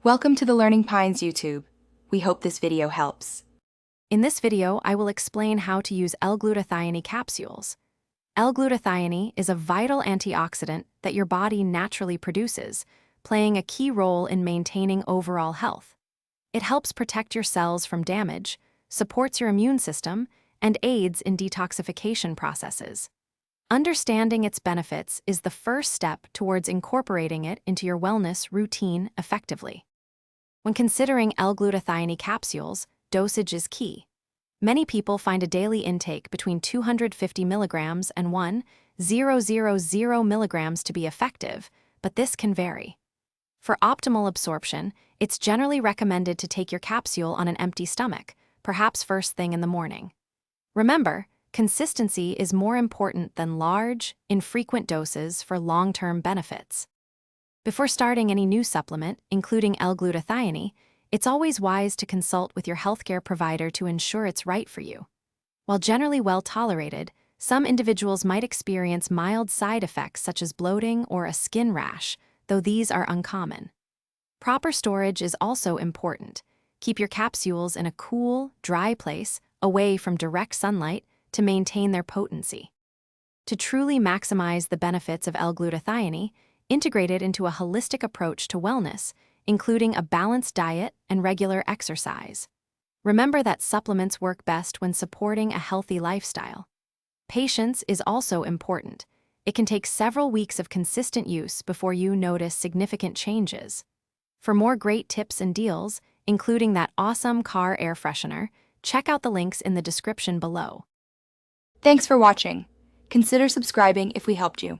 Welcome to the Learning Pines YouTube. We hope this video helps. In this video, I will explain how to use L-Glutathione capsules. L-Glutathione is a vital antioxidant that your body naturally produces, playing a key role in maintaining overall health. It helps protect your cells from damage, supports your immune system, and aids in detoxification processes. Understanding its benefits is the first step towards incorporating it into your wellness routine effectively. When considering L-Glutathione capsules, dosage is key. Many people find a daily intake between 250 milligrams and 1,000 milligrams to be effective, but this can vary. For optimal absorption, it's generally recommended to take your capsule on an empty stomach, perhaps first thing in the morning. Remember, consistency is more important than large, infrequent doses for long-term benefits. Before starting any new supplement, including L-Glutathione, it's always wise to consult with your healthcare provider to ensure it's right for you. While generally well tolerated, some individuals might experience mild side effects such as bloating or a skin rash, though these are uncommon. Proper storage is also important. Keep your capsules in a cool, dry place, away from direct sunlight, to maintain their potency. To truly maximize the benefits of L-Glutathione, integrate it into a holistic approach to wellness, including a balanced diet and regular exercise. Remember that supplements work best when supporting a healthy lifestyle. Patience is also important. It can take several weeks of consistent use before you notice significant changes. For more great tips and deals, including that awesome car air freshener, check out the links in the description below. Thanks for watching. Consider subscribing if we helped you.